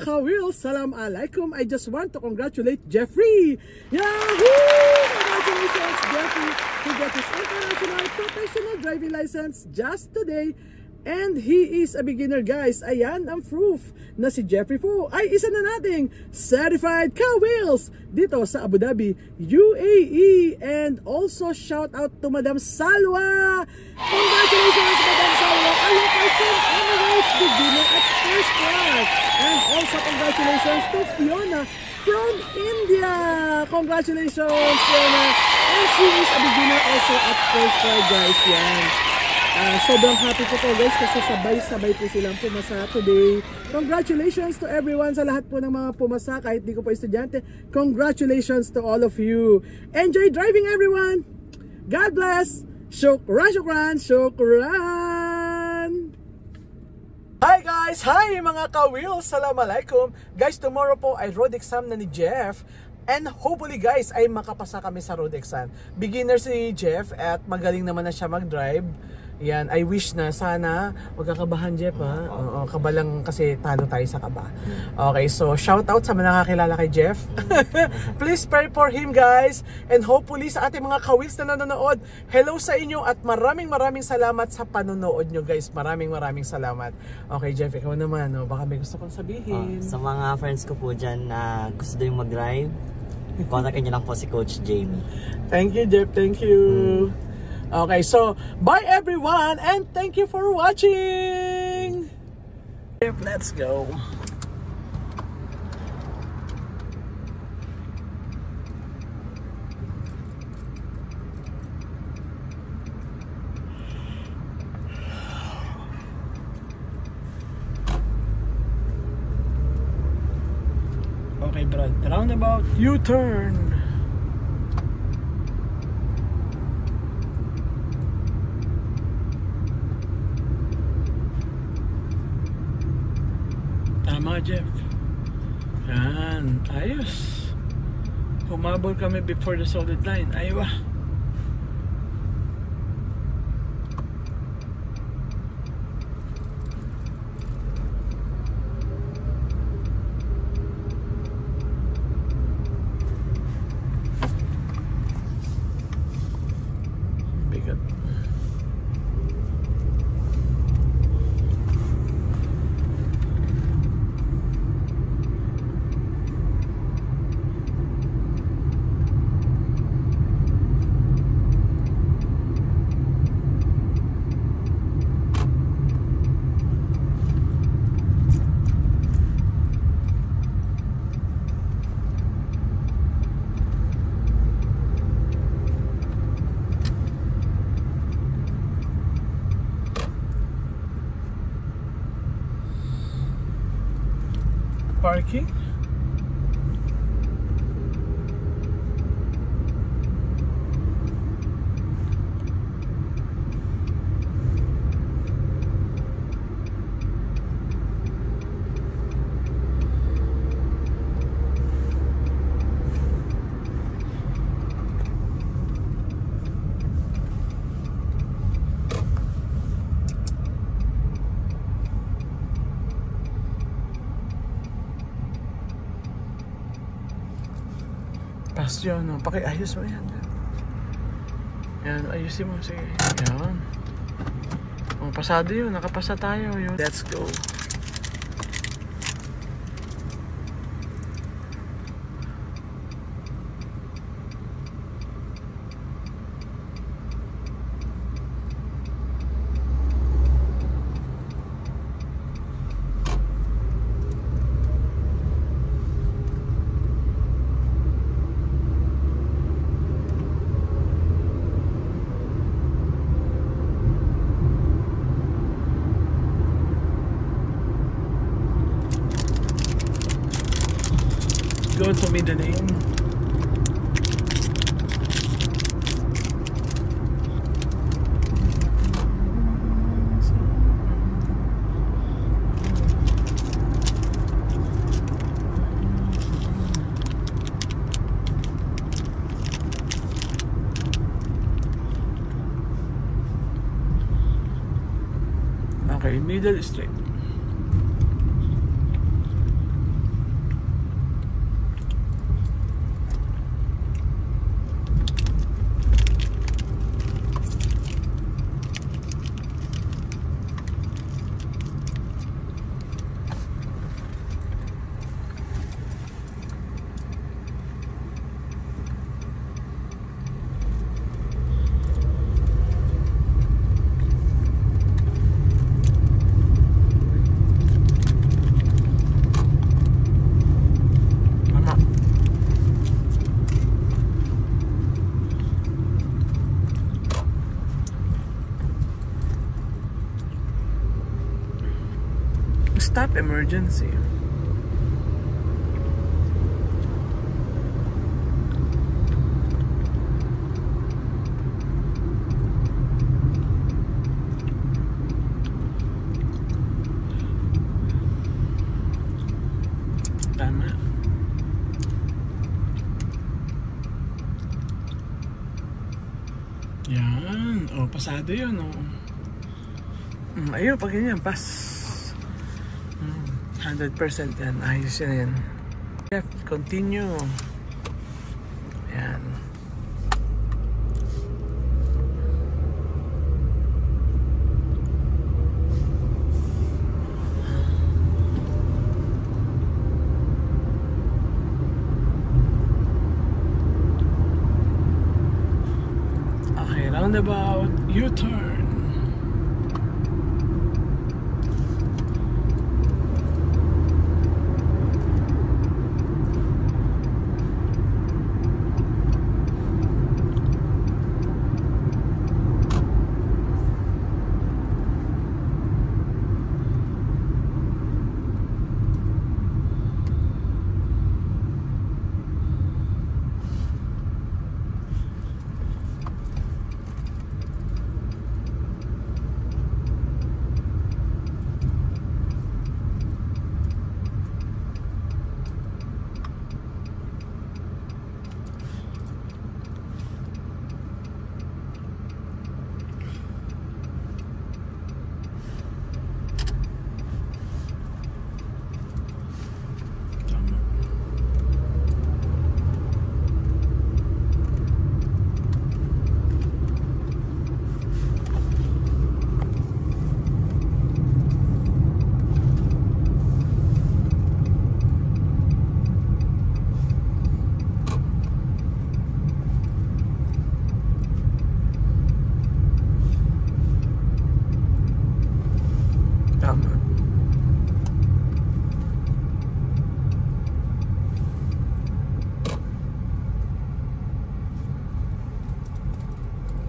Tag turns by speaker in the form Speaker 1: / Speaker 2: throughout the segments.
Speaker 1: ka-wheels, salam alaikum. I just want to congratulate Jeffrey. Yahoo! Congratulations, Jeffrey, who got his international professional driving license just today. And he is a beginner, guys. Ayan ang proof na si Jeffrey po ay isa na nating certified ka-wheels dito sa Abu Dhabi, UAE. And also shout out to Madam Salwa. Congratulations, Madam Salwa. Are you person Emirates beginner at first class? And also congratulations to Fiona from India. Congratulations, Fiona. And she is a beginner also at first class, guys. Yan. Sobrang happy ko po, guys, kasi sabay-sabay po silang pumasa today. Congratulations to everyone, sa lahat po ng mga pumasa, kahit di ko po estudyante. Congratulations to all of you. Enjoy driving, everyone. God bless. Shukran, shukran, shukran. Hi guys! Hi mga ka-wheels! Assalamualaikum! Guys, tomorrow po ay road exam na ni Jeff. And hopefully guys, ay makapasa kami sa road exam. Beginner si Jeff at magaling naman na siya mag-drive. Yan, I wish na sana wag kakabahan, Jeff, ha? Oo, kaba lang kasi talo tayo sa kaba. Okay, so shout out sa mga nakakilala kay Jeff. Please pray for him, guys. And hopefully sa ating mga ka-wheels na nanonood, hello sa inyo at maraming salamat sa panonood nyo, guys. Maraming salamat. Okay, Jeff, ikaw naman, no? Baka may gusto kong sabihin.
Speaker 2: Sa mga friends ko po dyan na gusto din mag-drive, kontakin nyo lang po si Coach Jamie.
Speaker 1: Thank you, Jeff. Thank you. Okay, so bye everyone and thank you for watching. Let's go. Okay, Brad, roundabout U-turn. Tama, Jeff. Yan, ayos. Humabol kami before the solid line. Aywa. Bigat. Parking. Pass yun, no? Pakiayos mo yan. Yan, ayusin mo. Sige. Yan. Oh, pasado yun. Nakapasa tayo. Yun. Let's go. Go to middle lane. Okay, middle straight.
Speaker 3: stop emergency. Tama. Yan. O, pasado yun. O. Ayun, pag ganyan, pass. 100% yan. Ayos yan. Left, continue. Yan. Okay, roundabout, U-turn.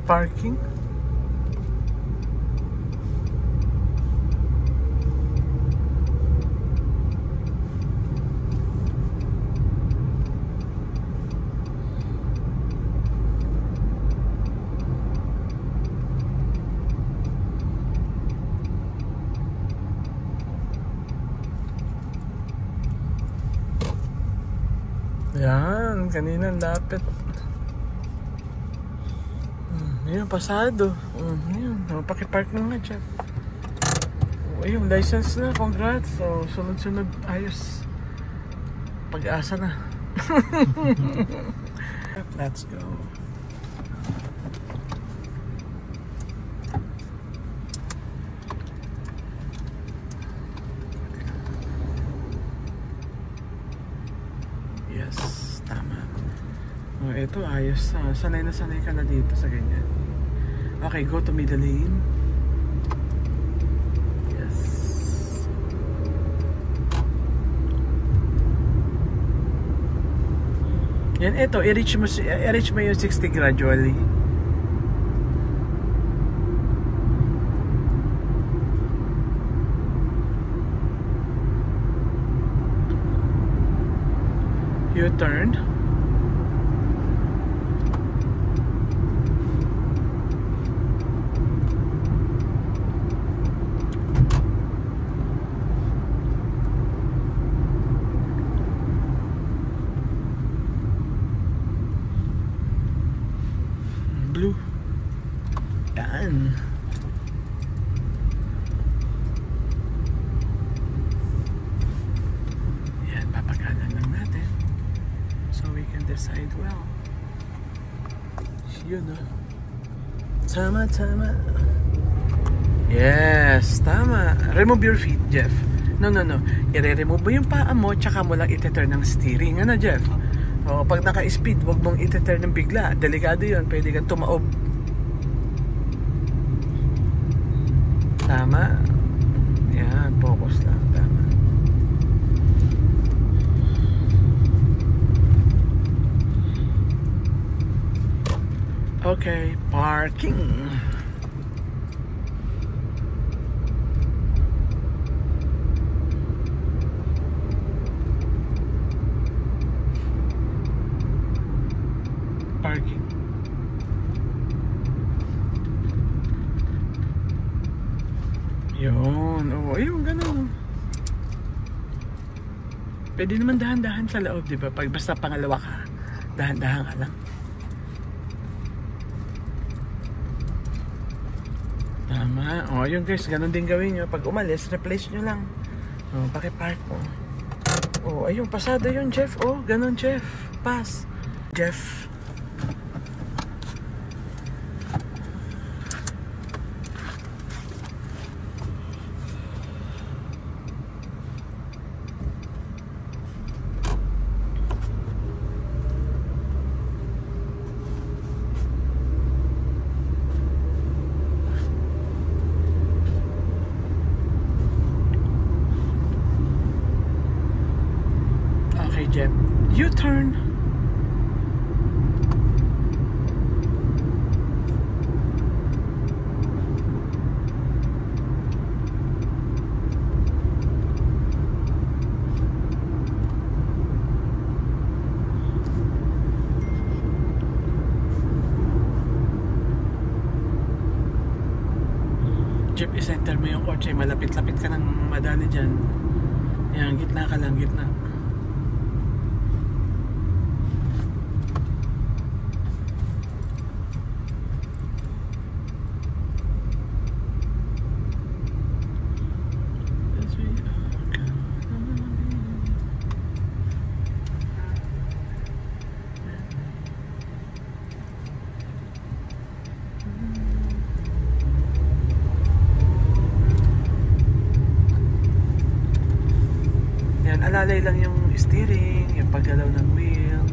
Speaker 3: Parking. Yan, kanina lapit. Ayun, pasado. Ayun, pakipark na nga dyan. Ayun, license na, congrats. So, sunod-sunod, ayos. Pag-asa na. Let's go. Yes, tama. Oh, ito ayos. Sanay na sanay ka na dito sa ganyan. Okay, go to middle lane. Yes. Yan, ito, i-reach mo yung 60 gradually. U-turn. Blue. Yan. Yan, papagalan lang natin. So we can decide well. Yun, no? Tama, tama. Yes, tama. Remove your feet, Jeff. No. I-remove mo yung paa mo, tsaka mo lang iteturn ng steering. Ano, Jeff? O, pag naka-speed, wag mong iteturn ng bigla. Delikado yun. Pwede kang tumaob. Tama. Yan, focus lang. Tama. Okay, parking. parking. Yun. Oh, ayun, ganun. Pwede naman dahan-dahan sa loob, di ba? Pag basta pangalawa ka, dahan-dahan ka lang. Tama. O, yun guys, ganun din gawin nyo. Pag umalis, replace nyo lang. O, pakipark mo. O, ayun, pasado yun, Jeff. O, ganun, Jeff. Pass. Jeff. Jeff, U-turn. Jeff, i-center mo yung kotse. Malapit-lapit ka ng madali dyan. Yan, gitna ka lang, gitna. Alalay lang yung steering, yung paggalaw ng wheel.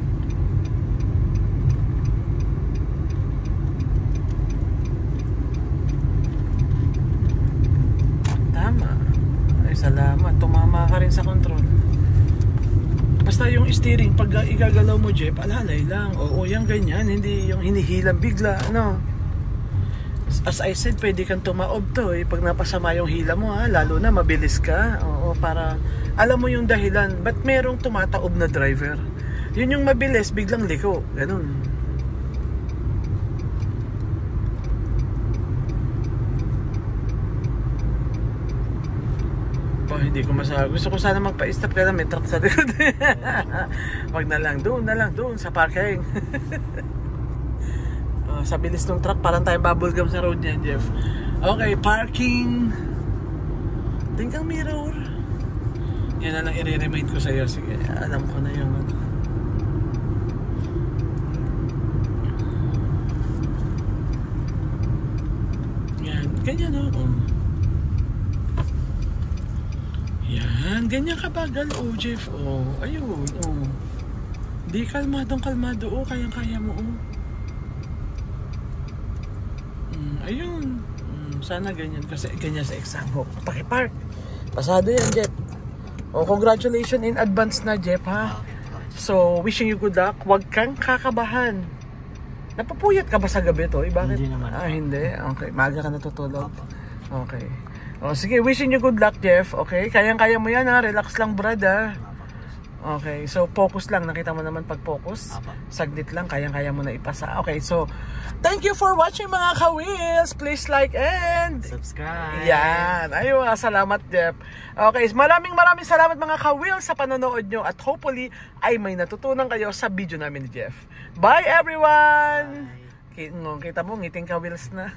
Speaker 3: Tama. Ay, salamat. Tumama ka rin sa control. Basta yung steering, pag igagalaw mo, Jeff, alalay lang. Oo, yung ganyan. Hindi yung hinihilang bigla. Ano? As I said, pwede kang tumaob to. Pag napasama yung hila mo, lalo na mabilis ka. Oo, para alam mo yung dahilan, ba't merong tumataob na driver? Yun yung mabilis, biglang liko. Ganun. Oh, hindi ko masabi. Gusto ko sana magpa-stop kaya may truck sa likod. Wag na lang, doon sa parking. Sa bilis ng truck, parang tayo bubblegum sa road niyan, Jeff. Okay, parking. Tingkang mirror. Yan na lang i-remind ko sa iyo. Sige, alam ko na yung ano. Yan, ganyan o. Yan, ganyan kabagal o, Jeff. O, ayun, o. Di kalmadong-kalmado o, kayang-kaya mo o. Ayun. Sana ganyan kasi ganyan sa exam mo. Pakipark. Pasado yan, Jeff. Oh, congratulations in advance na, Jeff, ha? So, wishing you good luck. Huwag kang kakabahan. Napapuyat ka ba sa gabi to? Bakit?
Speaker 2: Hindi naman.
Speaker 3: Hindi? Okay. Maaga ka natutulog? Okay. Oh, sige, wishing you good luck, Jeff. Okay? Kayang-kaya mo yan, ha? Relax lang, brad, ha? Okay. So, focus lang. Nakita mo naman pag focus. Saglit lang. Kayang-kaya mo na ipasa. Okay. So, thank you for watching, mga ka-wheels. Please like and
Speaker 2: subscribe.
Speaker 3: Yan. Ayun, salamat, Jeff. Okay, maraming salamat, mga ka-wheels, sa panonood nyo. At hopefully, ay may natutunan kayo sa video namin ni Jeff. Bye, everyone! Bye. Kita mo, ngiting ka-wheels na.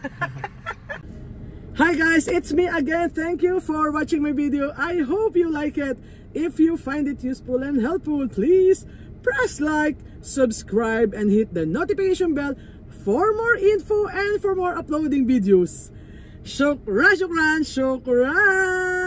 Speaker 1: Hi guys, it's me again. Thank you for watching my video. I hope you like it. If you find it useful and helpful, please press like, subscribe, and hit the notification bell for more info and for more uploading videos. Shukran, shukran, shukran!